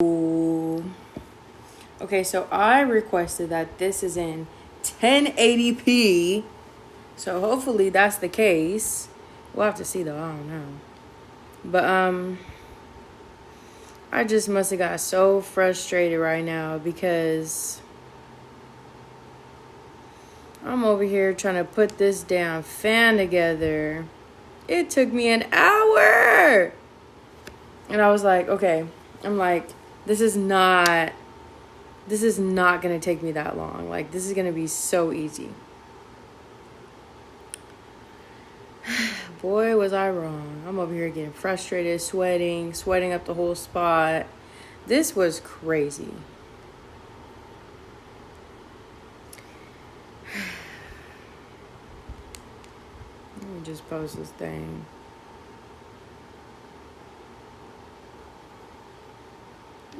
Okay, so I requested that this is in 1080p. So hopefully that's the case. We'll have to see though, I don't know. But I just must have got so frustrated right now because I'm over here trying to put this damn fan together. It took me an hour. And I was like, okay. I'm like, this is not going to take me that long. Like, this is going to be so easy. Boy, was I wrong. I'm over here getting frustrated, sweating up the whole spot. This was crazy. Let me just post this thing.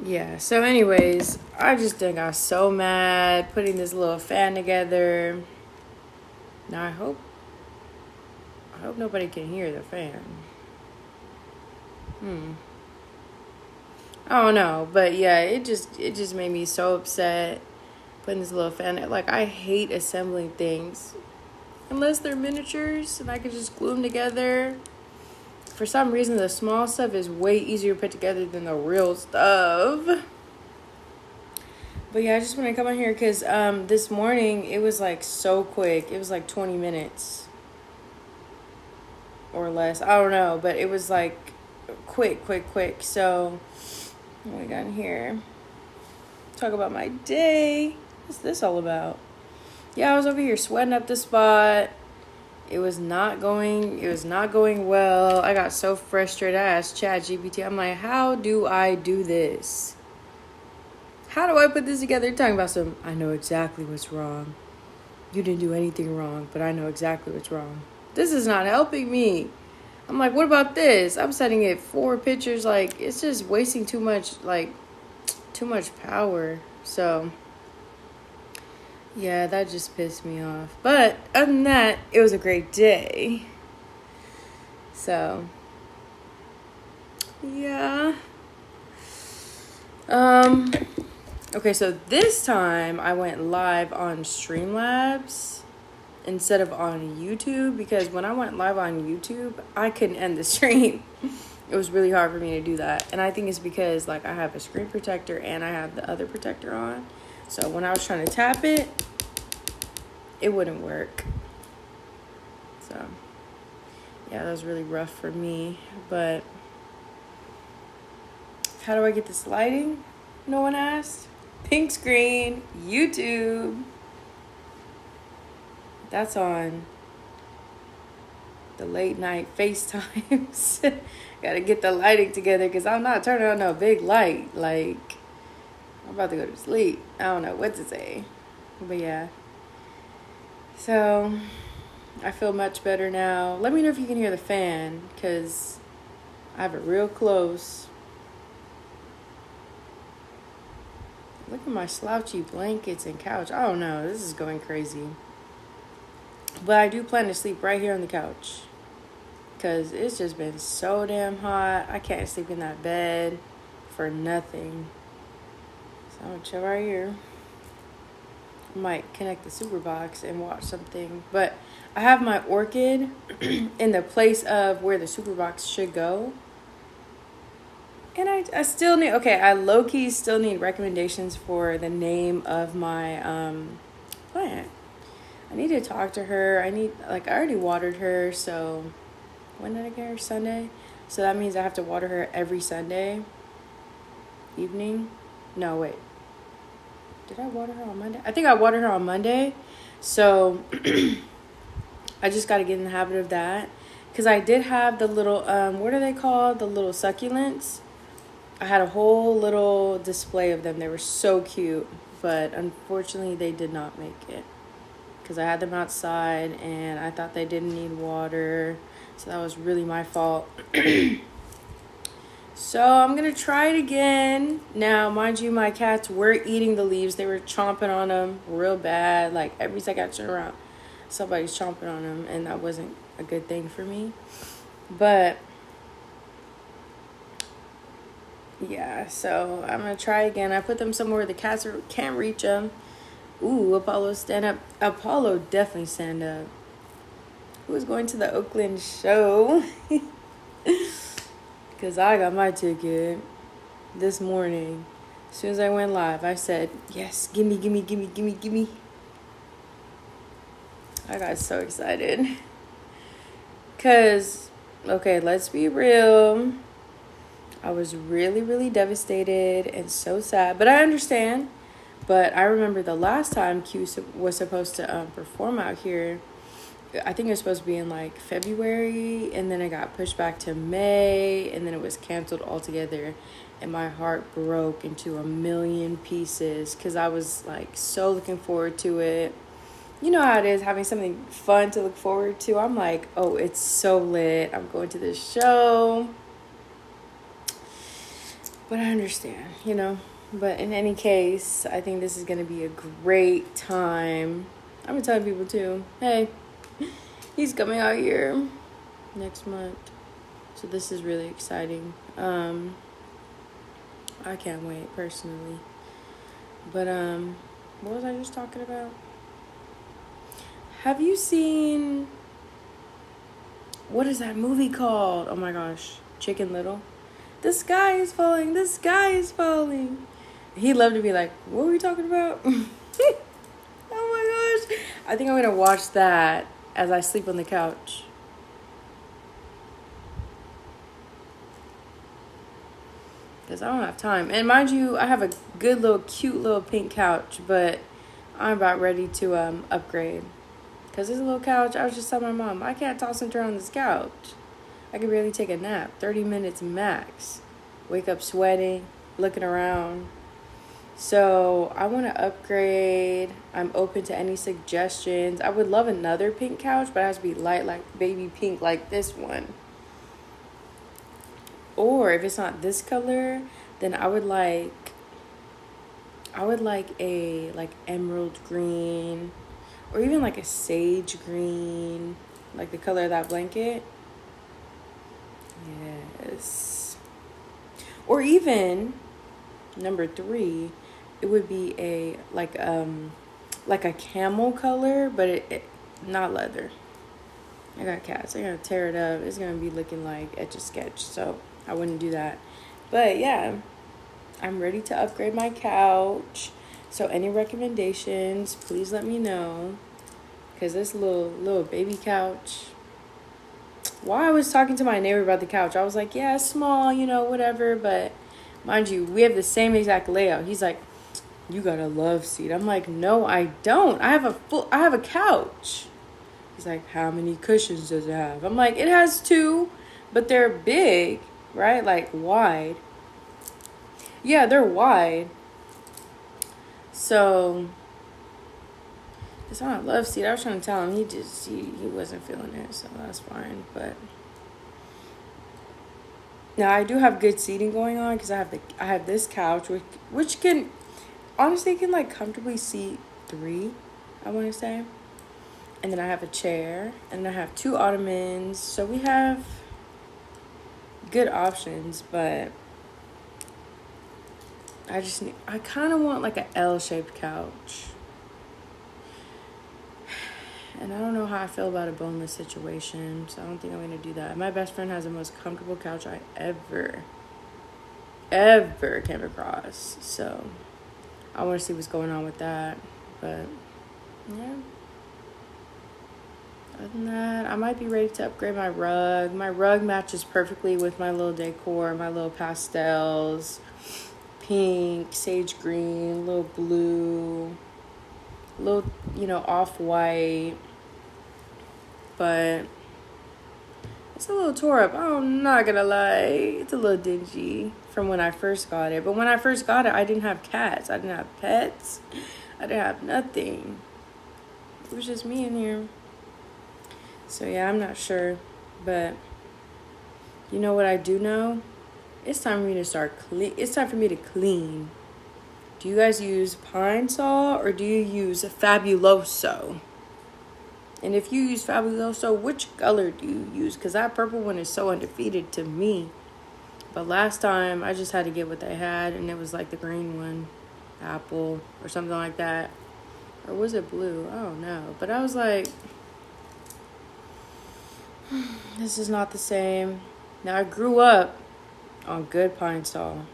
Yeah, so anyways, I just got so mad putting this little fan together. Now I hope nobody can hear the fan. I don't know, but yeah, it just made me so upset putting this little fan. Like, I hate assembling things unless they're miniatures and I can just glue them together. For some reason, the small stuff is way easier to put together than the real stuff. But yeah, I just want to come on here because this morning it was like so quick. It was like 20 minutes or less. I don't know, but it was like quick. So what we got in here? Talk about my day. What's this all about? Yeah, I was over here sweating up the spot. It was not going well. I got so frustrated. I asked ChatGPT. I'm like, how do I do this? How do I put this together? Talking about I know exactly what's wrong. You didn't do anything wrong, but I know exactly what's wrong. This is not helping me. I'm like, what about this? I'm setting it 4 pictures. Like, it's just wasting too much power. So yeah, that just pissed me off. But other than that, it was a great day. So yeah. Okay, so this time I went live on Streamlabs instead of on YouTube because when I went live on YouTube, I couldn't end the stream. It was really hard for me to do that. And I think it's because like I have a screen protector and I have the other protector on. So when I was trying to tap it, it wouldn't work. So yeah, that was really rough for me. But how do I get this lighting? No one asked. Pink screen, YouTube. That's on the late night FaceTimes. Gotta get the lighting together because I'm not turning on no big light. Like, I'm about to go to sleep. I don't know what to say. But yeah. So, I feel much better now. Let me know if you can hear the fan because I have it real close. Look at my slouchy blankets and couch. I don't know. This is going crazy. But I do plan to sleep right here on the couch. Because it's just been so damn hot. I can't sleep in that bed for nothing. So I'm going to chill right here. I might connect the super box and watch something. But I have my orchid in the place of where the super box should go. And I still need, I low-key still need recommendations for the name of my plant. I need to talk to her. I already watered her, so when did I get her? Sunday? So that means I have to water her every Sunday evening. No, wait. Did I water her on Monday? I think I watered her on Monday. So I just got to get in the habit of that. Because I did have the little, what are they called? The little succulents. I had a whole little display of them. They were so cute, but unfortunately they did not make it because I had them outside and I thought they didn't need water. So that was really my fault. So I'm going to try it again. Now, mind you, my cats were eating the leaves. They were chomping on them real bad. Like every second I turn around, somebody's chomping on them, and that wasn't a good thing for me. But Yeah, so I'm gonna try again. I put them somewhere the cats can't reach them. Ooh, Apollo stand up. Apollo definitely stand up. Who's going to the Oakland show? Because I got my ticket this morning. As soon as I went live, I said, yes, gimme, gimme, gimme, gimme, gimme. I got so excited. Because, okay, let's be real. I was really, really devastated and so sad. But I understand. But I remember the last time Q was supposed to perform out here. I think it was supposed to be in like February, and then it got pushed back to May, and then it was canceled altogether. And my heart broke into a million pieces because I was like so looking forward to it. You know how it is, having something fun to look forward to. I'm like, oh, it's so lit. I'm going to this show. But I understand, you know. But in any case, I think this is going to be a great time. I'm going to tell people too, hey, he's coming out here next month. So this is really exciting. I can't wait personally. But what was I just talking about? Have you seen, what is that movie called? Oh my gosh, Chicken Little. The sky is falling. The sky is falling. He'd love to be like, what were we talking about? Oh my gosh. I think I'm going to watch that as I sleep on the couch. Because I don't have time. And mind you, I have a good little, cute little pink couch. But I'm about ready to upgrade. Because this little couch, I was just telling my mom, I can't toss and turn on this couch. I could barely take a nap. 30 minutes max. Wake up sweating, looking around. So I want to upgrade. I'm open to any suggestions. I would love another pink couch, but it has to be light, like baby pink, like this one. Or if it's not this color, then I would like a like emerald green, or even like a sage green, like the color of that blanket. Yes. Or even number 3, it would be a like a camel color, but it not leather. I got cats. I gotta tear it up. It's gonna be looking like Etch a Sketch, so I wouldn't do that. But yeah, I'm ready to upgrade my couch. So any recommendations, please let me know. Cause this little baby couch. While I was talking to my neighbor about the couch, I was like, yeah, it's small, you know, whatever. But mind you, we have the same exact layout. He's like, you got a love seat. I'm like, no, I don't. I have a couch. He's like, how many cushions does it have? I'm like, it has 2, but they're big, right? Like wide. Yeah, they're wide. So it's not a love seat. I was trying to tell him. He wasn't feeling it, so that's fine. But now I do have good seating going on because I have this couch which can honestly can like comfortably seat 3, I want to say. And then I have a chair, and I have 2 ottomans. So we have good options, but I kind of want like an L-shaped couch. And I don't know how I feel about a boneless situation, so I don't think I'm going to do that. My best friend has the most comfortable couch I ever came across. So I want to see what's going on with that. But yeah. Other than that, I might be ready to upgrade my rug. My rug matches perfectly with my little decor, my little pastels, pink, sage green, little blue, little, off-white. But it's a little tore up. I'm not gonna lie. It's a little dingy from when I first got it. But when I first got it, I didn't have cats. I didn't have pets. I didn't have nothing. It was just me in here. So yeah, I'm not sure. But you know what I do know? It's time for me to It's time for me to clean. Do you guys use Pine Sol or do you use Fabuloso? And if you use Fabuloso, which color do you use? Because that purple one is so undefeated to me. But last time I just had to get what they had, and it was like the green one, apple or something like that. Or was it blue? I don't know. But I was like, this is not the same. Now I grew up on good Pine Sol.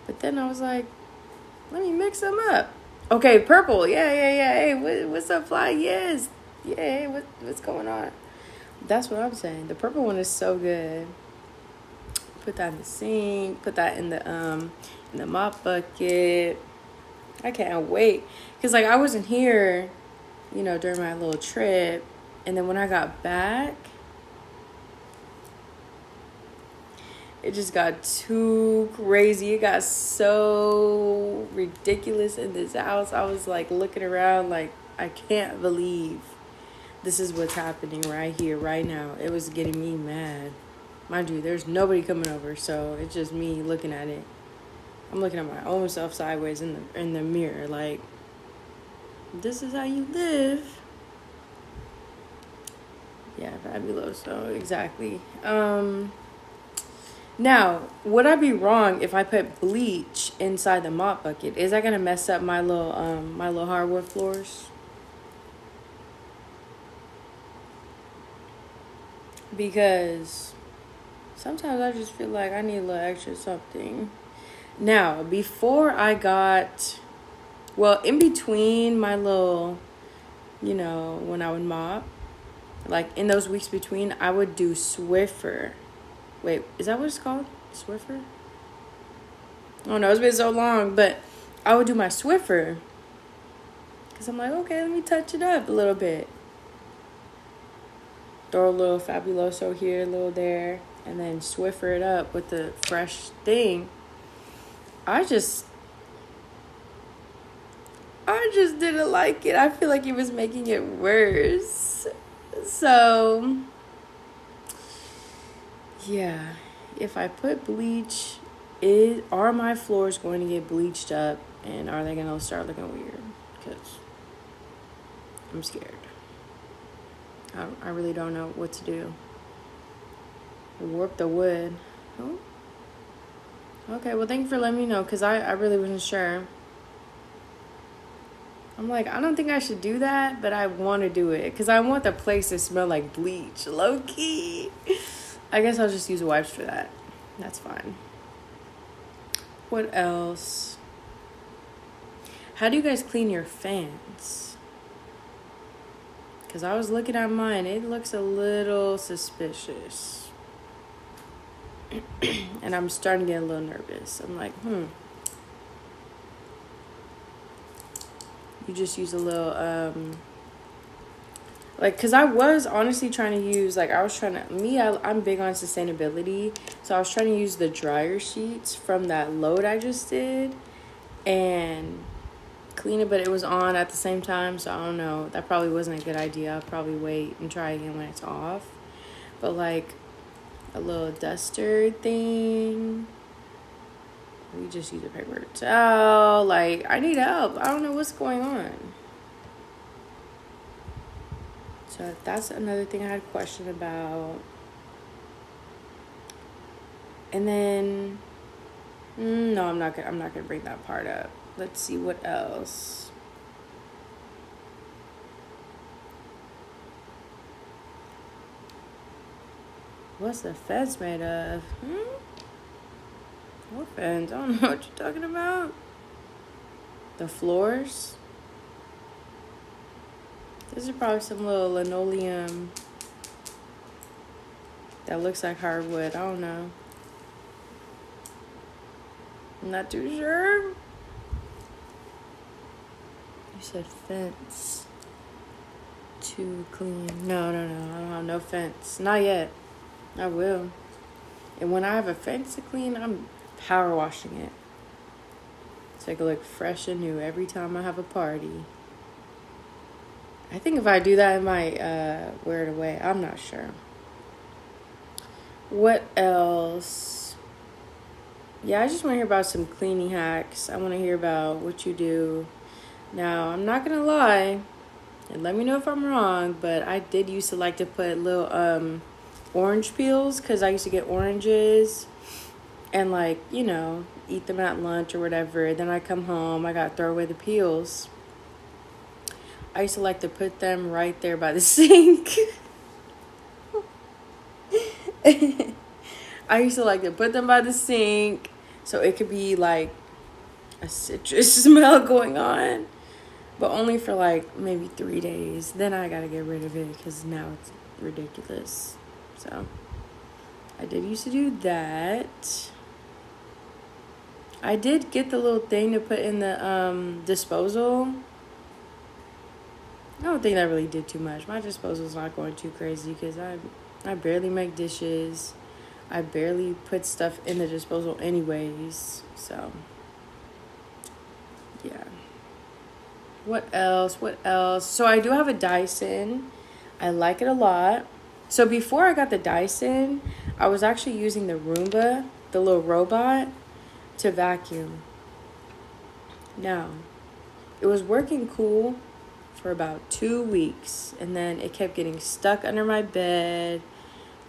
But then I was like, let me mix them up. Okay, purple. Yeah. Hey, what's up, Fly? Yes. Yeah, hey, what's going on? That's what I'm saying. The purple one is so good. Put that in the sink. Put that in the mop bucket. I can't wait. Because, like, I wasn't here, during my little trip. And then when I got back, it just got too crazy. It got so ridiculous in this house. I was, like, looking around like, I can't believe this is what's happening right here, right now. It was getting me mad. Mind you, there's nobody coming over, so it's just me looking at it. I'm looking at my own self sideways in the mirror, like, this is how you live. Yeah, fabuloso, exactly. Now, would I be wrong if I put bleach inside the mop bucket? Is that gonna mess up my little hardwood floors? Because sometimes I just feel like I need a little extra something. Now, before I got, in between my little, when I would mop, like in those weeks between, I would do Swiffer. Wait, is that what it's called? Swiffer? Oh no, it's been so long, but I would do my Swiffer. Because I'm like, okay, let me touch it up a little bit. Throw a little Fabuloso here, a little there, and then Swiffer it up with the fresh thing. I just didn't like it. I feel like it was making it worse. So, yeah, if I put bleach, are my floors going to get bleached up, and are they going to start looking weird? Because I'm scared. I really don't know what to do. Warp the wood. Oh. Okay, well, thank you for letting me know, because I really wasn't sure. I'm like, I don't think I should do that, but I want to do it, because I want the place to smell like bleach, low-key. I guess I'll just use wipes for that. That's fine. What else? How do you guys clean your fans? Because I was looking at mine. It looks a little suspicious. And I'm starting to get a little nervous. I'm like, You just use a little, because I was honestly trying to use, I'm big on sustainability. So I was trying to use the dryer sheets from that load I just did and clean it, but it was on at the same time. So I don't know. That probably wasn't a good idea. I'll probably wait and try again when it's off. But like a little duster thing. We just use a paper towel. Like, I need help. I don't know what's going on. So that's another thing I had a question about. And then, no, I'm not gonna bring that part up. Let's see what else. What's the fence made of? What fence? I don't know what you're talking about. The floors? This is probably some little linoleum that looks like hardwood. I don't know. I'm not too sure. You said fence to clean. No. I don't have no fence. Not yet. I will. And when I have a fence to clean, I'm power washing it. So it can look fresh and new every time I have a party. I think if I do that, I might wear it away. I'm not sure. What else? Yeah, I just want to hear about some cleaning hacks. I want to hear about what you do. Now, I'm not going to lie, and let me know if I'm wrong, but I did used to like to put little orange peels because I used to get oranges and, like, you know, eat them at lunch or whatever. Then I come home, I got to throw away the peels. I used to like to put them right there by the sink. I used to like to put them by the sink so it could be like a citrus smell going on, but only for like maybe 3 days. Then I gotta get rid of it because now it's ridiculous. So I did used to do that. I did get the little thing to put in the disposal. I don't think that really did too much. My disposal's not going too crazy because I barely make dishes. I barely put stuff in the disposal anyways. So, yeah. What else? So I do have a Dyson. I like it a lot. So before I got the Dyson, I was actually using the Roomba, the little robot, to vacuum. Now, it was working cool for about 2 weeks, and then it kept getting stuck under my bed,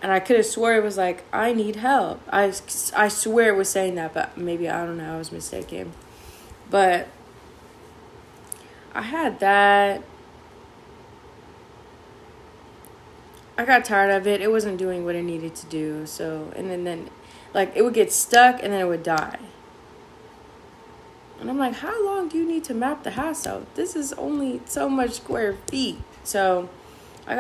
and I could have swore it was like, I need help. I swear it was saying that, but maybe, I don't know, I was mistaken. But I had that. I got tired of it. It wasn't doing what it needed to do. So, and then like, it would get stuck and then it would die. And I'm like, how long do you need to map the house out? This is only so much square feet. So I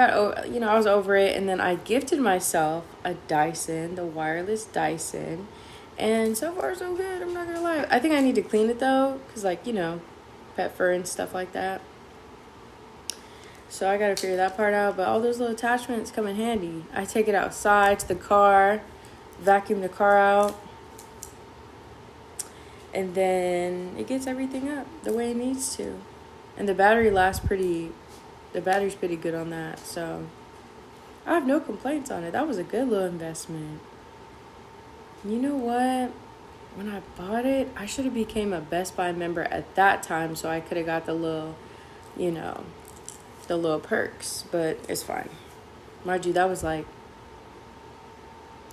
was over it. And then I gifted myself a Dyson, the wireless Dyson. And so far, so good. I'm not going to lie. I think I need to clean it, though. Because, like, you know, pet fur and stuff like that. So I got to figure that part out. But all those little attachments come in handy. I take it outside to the car, vacuum the car out. And then it gets everything up the way it needs to. And the battery's pretty good on that. So I have no complaints on it. That was a good little investment. You know what? When I bought it, I should have became a Best Buy member at that time so I could have got the little, you know, the little perks. But it's fine. Mind you, that was like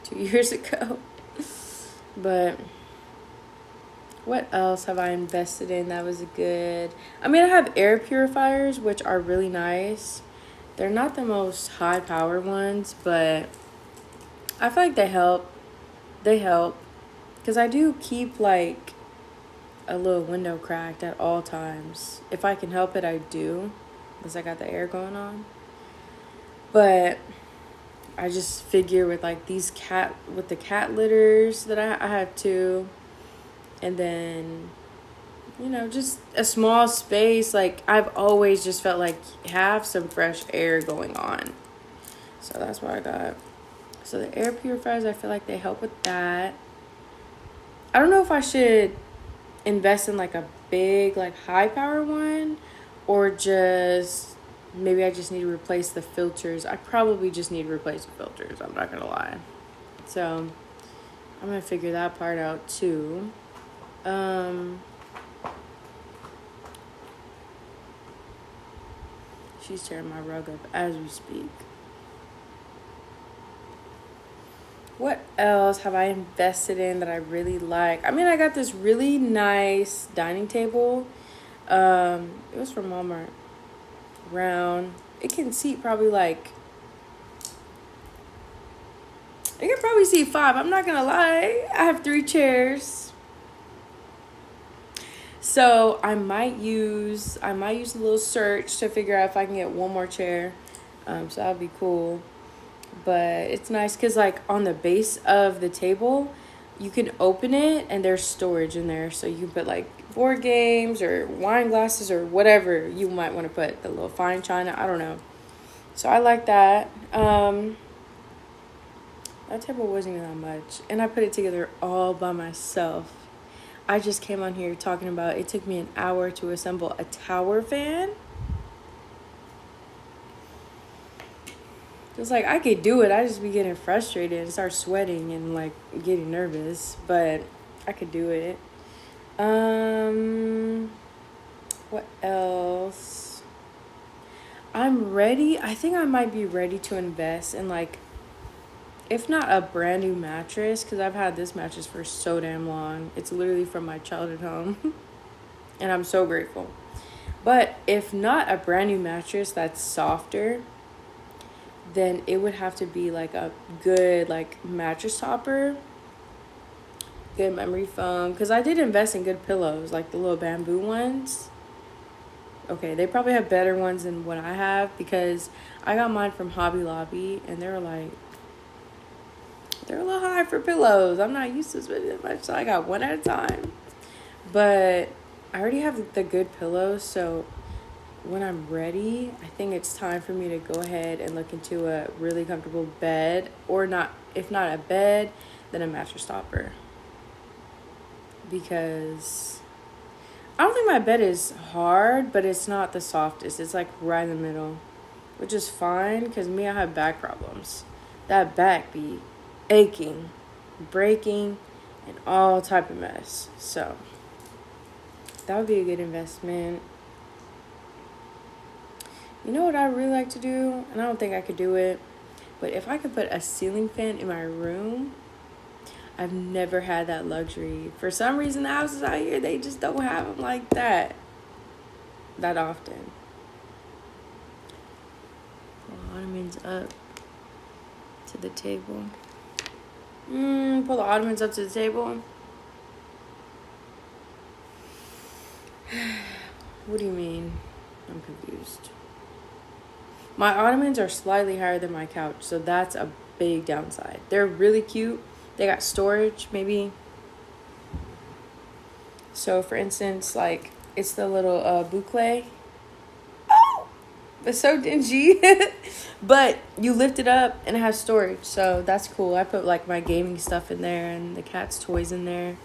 2 years ago. But what else have I invested in that was good? I mean, I have air purifiers, which are really nice. They're not the most high power ones, but I feel like they help. They help. Because I do keep, like, a little window cracked at all times. If I can help it, I do. Because I got the air going on. But I just figure with, like, the cat litters that I have too. And then, you know, just a small space. Like, I've always just felt like have some fresh air going on. So that's what I got. So the air purifiers, I feel like they help with that. I don't know if I should invest in like a big, like high power one, or just maybe I just need to replace the filters. I probably just need to replace the filters. I'm not going to lie. So I'm going to figure that part out too. She's tearing my rug up as we speak. What else have I invested in that I really like? I mean, I got this really nice dining table. It was from Walmart. Round. It can seat probably like... It can probably seat 5. I'm not gonna lie. I have 3 chairs. So I might use a little search to figure out if I can get one more chair. So that'll be cool. But it's nice because, like, on the base of the table, you can open it and there's storage in there. So you can put, like, board games or wine glasses or whatever you might want to put. The little fine china. I don't know. So I like that. That table wasn't even that much. And I put it together all by myself. I just came on here talking about it took me an hour to assemble a tower fan. It's like, I could do it. I just be getting frustrated and start sweating and, like, getting nervous. But I could do it. What else? I'm ready. I think I might be ready to invest in, like, if not a brand new mattress, because I've had this mattress for so damn long. It's literally from my childhood home. And I'm so grateful. But if not a brand new mattress that's softer, then it would have to be like a good like mattress topper, good memory foam. Because I did invest in good pillows, like the little bamboo ones. Okay, they probably have better ones than what I have, because I got mine from Hobby Lobby and they're a little high for pillows. I'm not used to spending that much, so I got one at a time. But I already have the good pillows, so when I'm ready, I think it's time for me to go ahead and look into a really comfortable bed, or not, if not a bed, then a mattress topper. Because I don't think my bed is hard, but it's not the softest. It's like right in the middle, which is fine, because me, I have back problems. That back be aching, breaking, and all type of mess. So that would be a good investment. You know what I really like to do? And I don't think I could do it, but if I could put a ceiling fan in my room, I've never had that luxury. For some reason, the houses out here, they just don't have them like that often. Pull the ottomans up to the table. Pull the ottomans up to the table. What do you mean? I'm confused. My ottomans are slightly higher than my couch, so that's a big downside. They're really cute. They got storage, maybe. So, for instance, like, it's the little boucle. Oh! It's so dingy. But you lift it up and it has storage, so that's cool. I put, like, my gaming stuff in there and the cat's toys in there.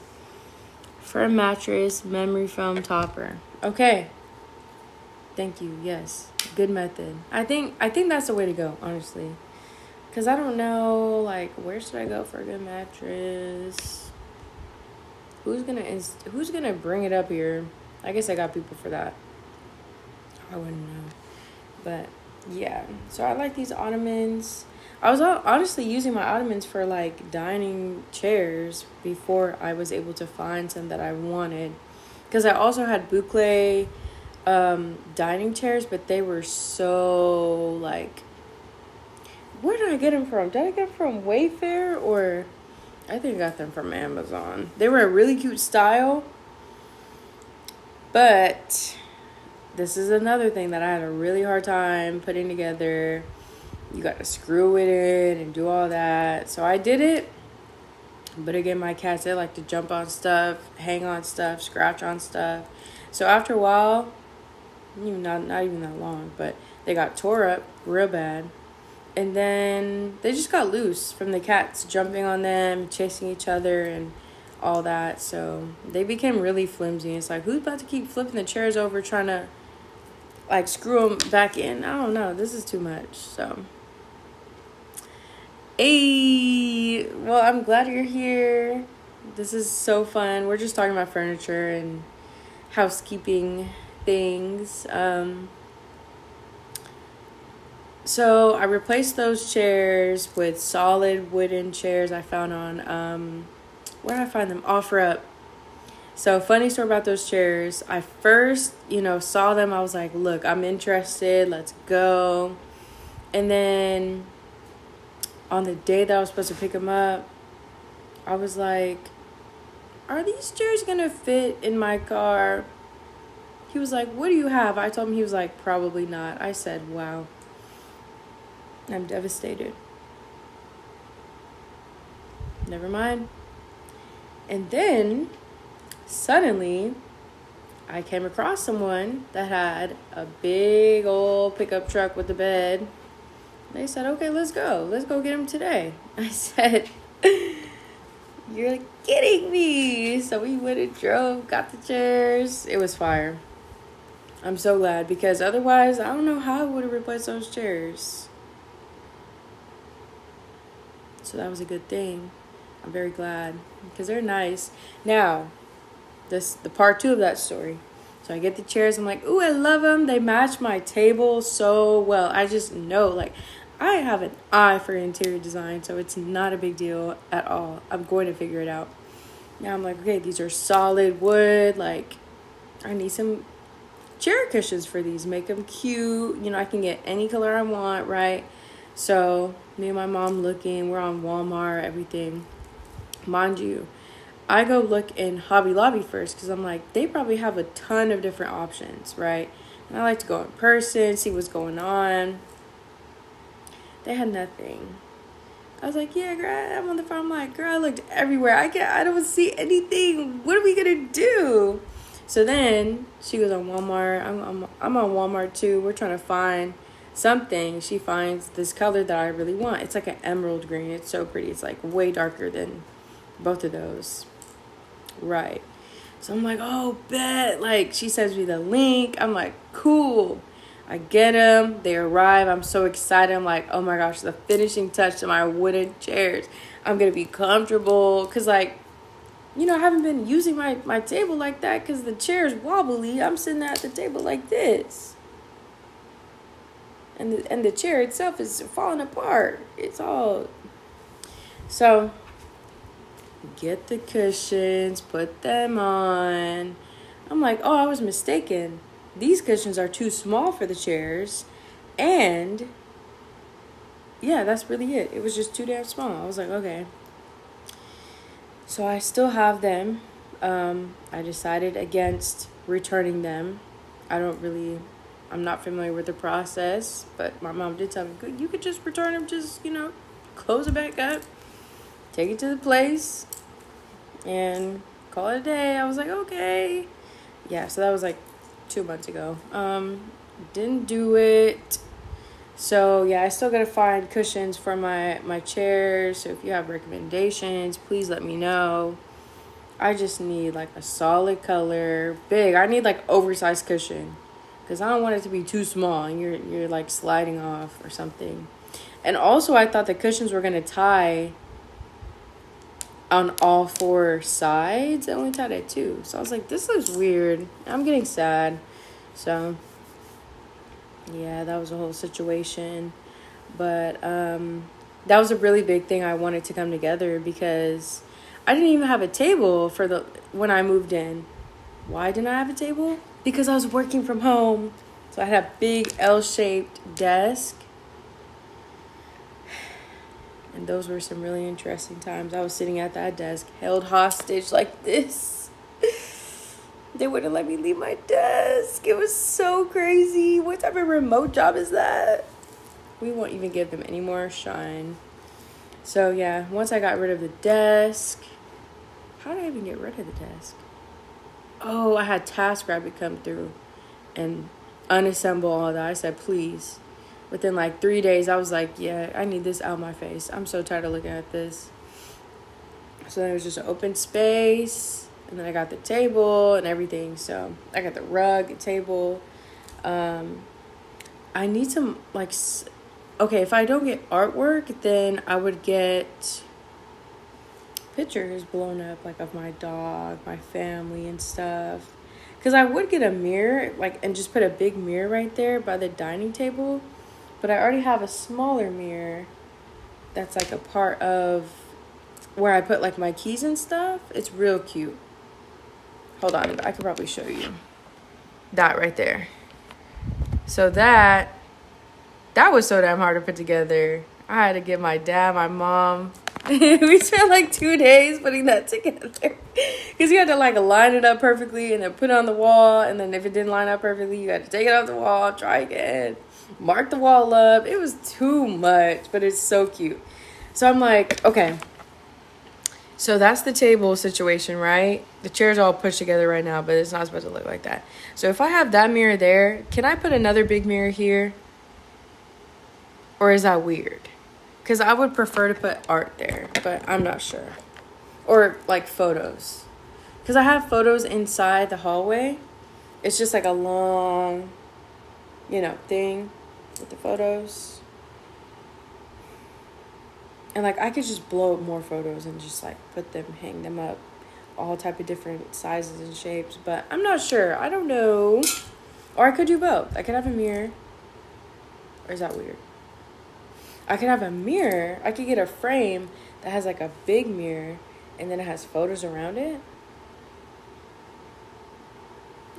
For a mattress, memory foam topper. Okay. Thank you. Yes. Good method. I think that's the way to go, honestly. Because I don't know, like, where should I go for a good mattress? Who's gonna bring it up here? I guess I got people for that. I wouldn't know. But, yeah. So I like these ottomans. I was honestly using my ottomans for, like, dining chairs before I was able to find some that I wanted. Because I also had boucle dining chairs, but they were so, like, where did I get them from? Did I get them from Wayfair, or I think I got them from Amazon? They were a really cute style, but this is another thing that I had a really hard time putting together. You got to screw it in and do all that. So I did it, but again, my cats, they like to jump on stuff, hang on stuff, scratch on stuff. So after a while, not even that long, but they got tore up real bad. And then they just got loose from the cats jumping on them, chasing each other, and all that. So they became really flimsy. It's like, who's about to keep flipping the chairs over, trying to, like, screw them back in? I don't know. This is too much. So, hey, well, I'm glad you're here. This is so fun. We're just talking about furniture and housekeeping things. So I replaced those chairs with solid wooden chairs I found on, where did I find them? OfferUp. So funny story about those chairs. I first, saw them. I was like, look, I'm interested. Let's go. And then on the day that I was supposed to pick them up, I was like, are these chairs going to fit in my car? He was like, what do you have? I told him. He was like, probably not. I said, wow. I'm devastated. Never mind. And then, suddenly, I came across someone that had a big old pickup truck with a bed. They said, okay, let's go. Let's go get him today. I said, you're kidding me. So we went and drove, got the chairs. It was fire. I'm so glad, because otherwise, I don't know how I would have replaced those chairs. So that was a good thing. I'm very glad, because they're nice. Now, the part 2 of that story. So I get the chairs. I'm like, ooh, I love them. They match my table so well. I just know, like, I have an eye for interior design, so it's not a big deal at all. I'm going to figure it out. Now I'm like, okay, these are solid wood. Like, I need some chair cushions for these. Make them cute. You know, I can get any color I want, right? So me and my mom looking. We're on Walmart, everything. Mind you, I go look in Hobby Lobby first because I'm like, they probably have a ton of different options, right? And I like to go in person, see what's going on. They had nothing. I was like, yeah, girl, I'm on the phone. I'm like, girl, I looked everywhere. I don't see anything. What are we going to do? So then she goes on Walmart. I'm on Walmart too. We're trying to find something. She finds this color that I really want. It's like an emerald green. It's so pretty. It's like way darker than both of those. Right. So I'm like, oh, bet. Like, she sends me the link. I'm like, cool. I get them. They arrive. I'm so excited. I'm like, oh my gosh, the finishing touch to my wooden chairs. I'm going to be comfortable. Because, like, you know, I haven't been using my table like that because the chair is wobbly. I'm sitting at the table like this. And the chair itself is falling apart. It's all... So, get the cushions, put them on. I'm like, oh, I was mistaken. These cushions are too small for the chairs. And, yeah, that's really it. It was just too damn small. I was like, okay. So I still have them. I decided against returning them. I'm not familiar with the process. But my mom did tell me, you could just return them. Just, you know, close it back up. Take it to the place. And call it a day. I was like, okay. Yeah, so that was like 2 months ago. Didn't do it. So yeah, I still gotta find cushions for my chairs. So if you have recommendations, please let me know. I just need like a solid color, big. I need like oversized cushion because I don't want it to be too small and you're like sliding off or something. And also, I thought the cushions were gonna tie on all 4 sides. I only tied at 2. So I was like, this looks weird. I'm getting sad. So yeah, that was a whole situation. But that was a really big thing I wanted to come together because I didn't even have a table for when I moved in. Why didn't I have a table? Because I was working from home. So I had a big L-shaped desk. And those were some really interesting times. I was sitting at that desk, held hostage like this. They wouldn't let me leave my desk. It was so crazy. What type of remote job is that? We won't even give them any more shine. So, yeah, once I got rid of the desk. How did I even get rid of the desk? Oh, I had TaskRabbit come through and unassemble all that. I said, please. Within like 3 days, I was like, yeah, I need this out of my face. I'm so tired of looking at this. So then it was just an open space. And then I got the table and everything. So I got the rug, the table. I need some, like, okay, if I don't get artwork, then I would get pictures blown up, like, of my dog, my family and stuff. Because I would get a mirror, like, and just put a big mirror right there by the dining table. But I already have a smaller mirror that's like a part of where I put like my keys and stuff. It's real cute. Hold on, I could probably show you. That right there. So that was so damn hard to put together. I had to get my dad, my mom. We spent like 2 days putting that together. Because you had to like line it up perfectly and then put it on the wall. And then if it didn't line up perfectly, you had to take it off the wall, try again. Mark the wall up. It was too much, but it's so cute. So I'm like, okay. So that's the table situation, right? The chair's all pushed together right now, but it's not supposed to look like that. So if I have that mirror there, can I put another big mirror here? Or is that weird? Because I would prefer to put art there, but I'm not sure. Or like photos. Because I have photos inside the hallway. It's just like a long, thing with the photos. And like I could just blow up more photos and just like hang them up, all type of different sizes and shapes. But I'm not sure. I don't know. Or I could do both. I could have a mirror. Or is that weird? I could have a mirror. I could get a frame that has like a big mirror and then it has photos around it.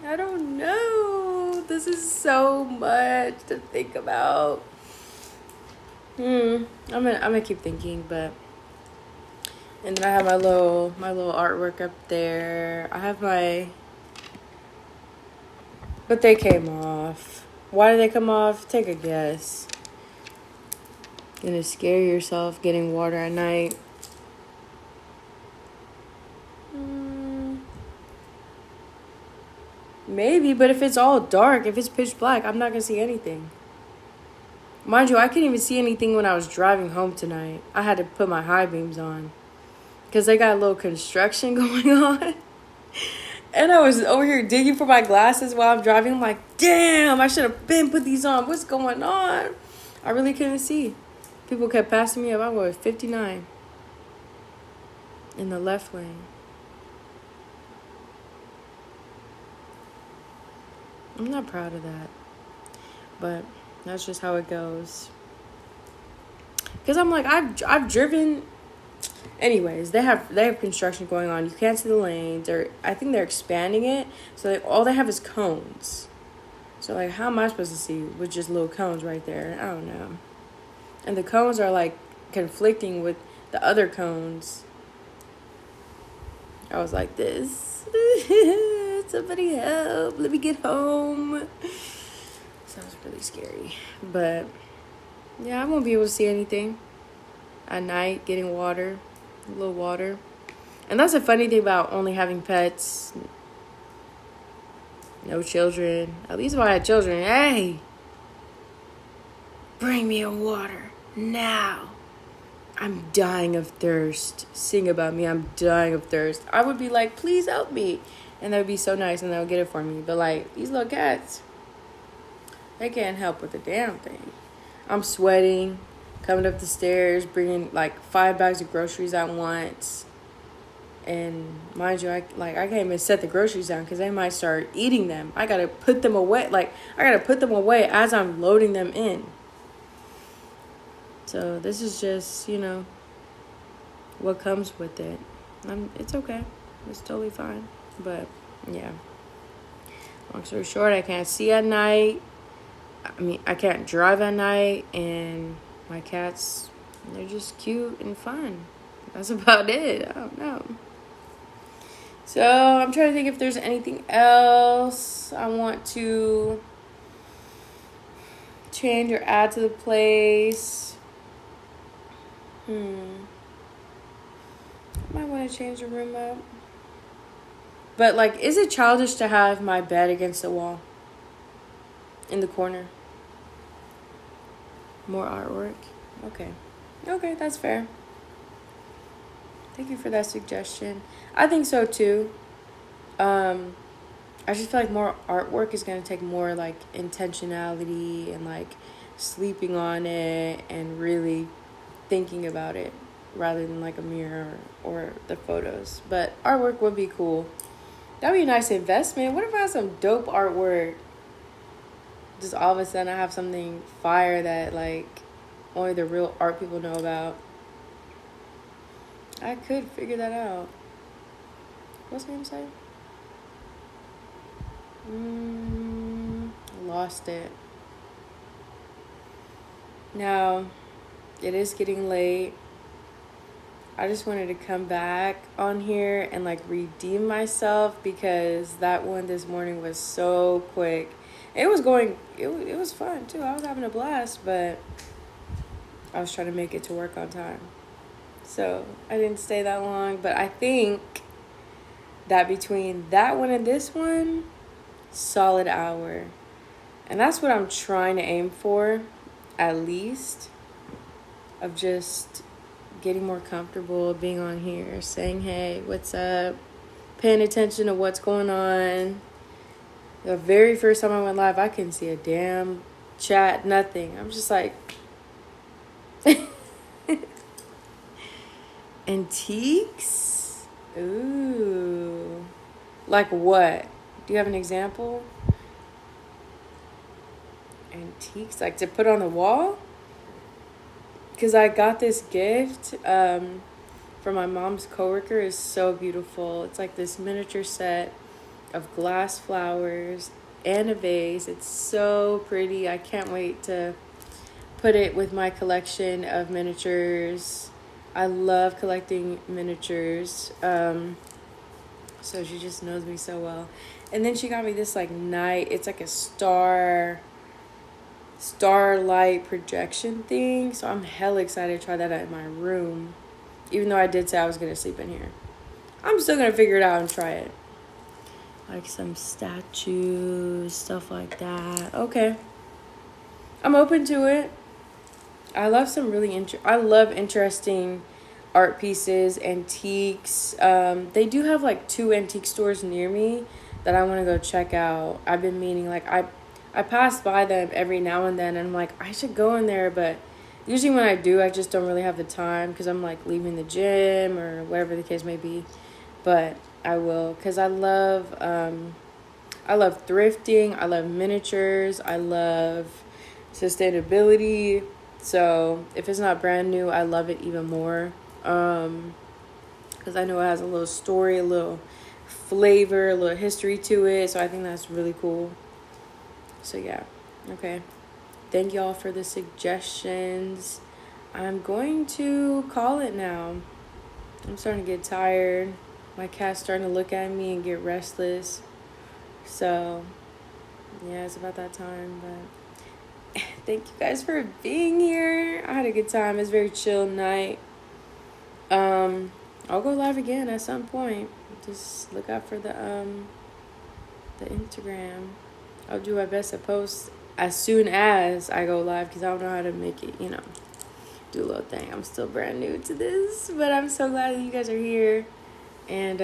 I don't know. This is so much to think about. I'm gonna keep thinking, but and then I have my little artwork up there. I have but they came off. Why did they come off? Take a guess. Gonna scare yourself getting water at night. Maybe, but if it's all dark, if it's pitch black, I'm not gonna see anything. Mind you, I couldn't even see anything when I was driving home tonight. I had to put my high beams on because they got a little construction going on. And I was over here digging for my glasses while I'm driving. I'm like, damn, I should have been put these on. What's going on? I really couldn't see. People kept passing me up. I was 59 in the left lane. I'm not proud of that, but that's just how it goes. Because I'm like, I've driven. Anyways, they have construction going on. You can't see the lanes. I think they're expanding it, so all they have is cones. So like, how am I supposed to see with just little cones right there? I don't know. And the cones are like conflicting with the other cones. I was like, this. Somebody help. Let me get home. Sounds really scary. But yeah, I won't be able to see anything at night, getting water, a little water. And that's a funny thing about only having pets. No children. At least if I had children, hey, bring me a water now. I'm dying of thirst. Sing about me. I'm dying of thirst. I would be like, please help me. And that would be so nice, and they'll get it for me. But, like, these little cats, they can't help with a damn thing. I'm sweating, coming up the stairs, bringing, like, 5 bags of groceries at once. And, mind you, I can't even set the groceries down because they might start eating them. I got to put them away. Like, I got to put them away as I'm loading them in. So, this is just, what comes with it. It's okay. It's totally fine. But, yeah. Long story short, I can't see at night. I can't drive at night. And my cats, they're just cute and fun. That's about it. I don't know. So, I'm trying to think if there's anything else I want to change or add to the place. I might want to change the room up. But, like, is it childish to have my bed against the wall? In the corner? More artwork? Okay, that's fair. Thank you for that suggestion. I think so, too. I just feel like more artwork is going to take more, like, intentionality and, like, sleeping on it and really thinking about it rather than, like, a mirror or the photos. But artwork would be cool. That would be a nice investment. What if I have some dope artwork? Just all of a sudden I have something fire that, like, only the real art people know about. I could figure that out. What's the name say? Lost it. Now, it is getting late. I just wanted to come back on here and, like, redeem myself because that one this morning was so quick. It was fun, too. I was having a blast, but I was trying to make it to work on time. So I didn't stay that long, but I think that between that one and this one, solid hour. And that's what I'm trying to aim for, at least, of just getting more comfortable being on here, saying, hey, what's up, paying attention to what's going on. The very first time I went live, I couldn't see a damn chat, nothing. I'm just like, antiques? Ooh. Like what? Do you have an example? Antiques? Like to put on the wall? because I got this gift from my mom's coworker. It's so beautiful. It's like this miniature set of glass flowers and a vase. It's so pretty. I can't wait to put it with my collection of miniatures. I love collecting miniatures. So she just knows me so well. And then she got me this like night. It's like a starlight projection thing. So I'm hella excited to try that out in my room. Even though I did say I was gonna sleep in here, I'm still gonna figure it out and try it. Like some statues, stuff like that. Okay, I'm open to it. I love some really I love interesting art pieces, antiques. They do have like 2 antique stores near me that I want to go check out. I've been meaning, like, I pass by them every now and then, and I'm like, I should go in there, but usually when I do, I just don't really have the time because I'm like leaving the gym or whatever the case may be. But I will, because I love thrifting. I love miniatures. I love sustainability. So if it's not brand new, I love it even more. Because I know it has a little story, a little flavor, a little history to it. So I think that's really cool. So yeah, okay. Thank y'all for the suggestions. I'm going to call it now. I'm starting to get tired. My cat's starting to look at me and get restless. So yeah, it's about that time. But thank you guys for being here. I had a good time. It's a very chill night. I'll go live again at some point. Just look out for the Instagram. I'll do my best to post as soon as I go live because I don't know how to make it, do a little thing. I'm still brand new to this, but I'm so glad that you guys are here. And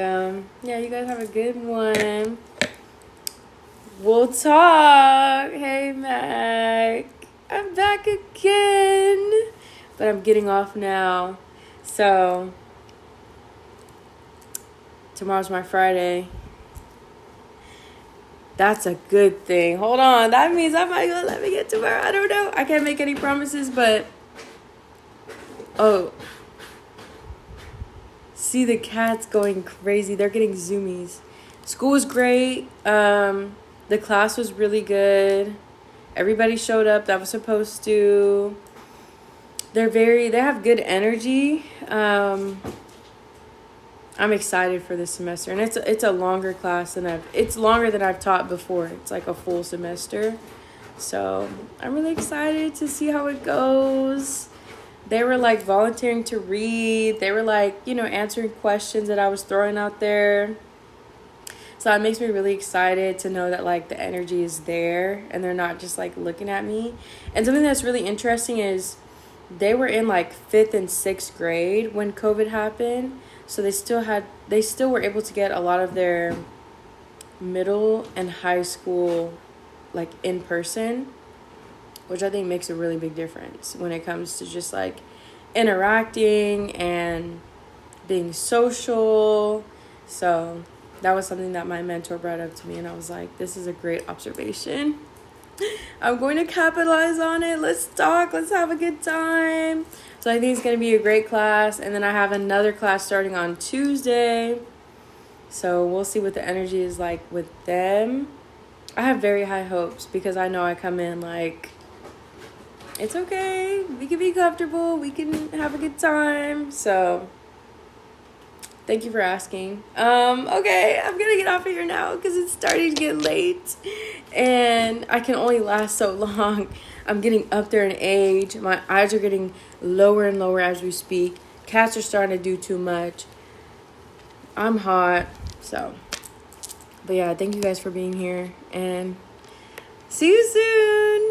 yeah, you guys have a good one. We'll talk. Hey, Mac. I'm back again. But I'm getting off now. So tomorrow's my Friday. That's a good thing. Hold on. That means I might go let me get tomorrow. I don't know. I can't make any promises, but... Oh. See the cats going crazy. They're getting zoomies. School was great. The class was really good. Everybody showed up that was supposed to. They have good energy. I'm excited for this semester, and it's a longer class than it's longer than I've taught before. It's like a full semester, so I'm really excited to see how it goes. They were like volunteering to read. They were like, answering questions that I was throwing out there. So it makes me really excited to know that like the energy is there and they're not just like looking at me. And something that's really interesting is they were in like 5th and 6th grade when COVID happened. So they still were able to get a lot of their middle and high school like in person, which I think makes a really big difference when it comes to just like interacting and being social. So that was something that my mentor brought up to me, and I was like, this is a great observation. I'm going to capitalize on it. Let's talk. Let's have a good time. So I think it's going to be a great class. And then I have another class starting on Tuesday. So we'll see what the energy is like with them. I have very high hopes because I know I come in like, it's okay. We can be comfortable. We can have a good time. So thank you for asking. Okay, I'm going to get off of here now because it's starting to get late. And I can only last so long. I'm getting up there in age. My eyes are getting lower and lower as we speak. Cats are starting to do too much. I'm hot. So, but yeah, thank you guys for being here. And see you soon.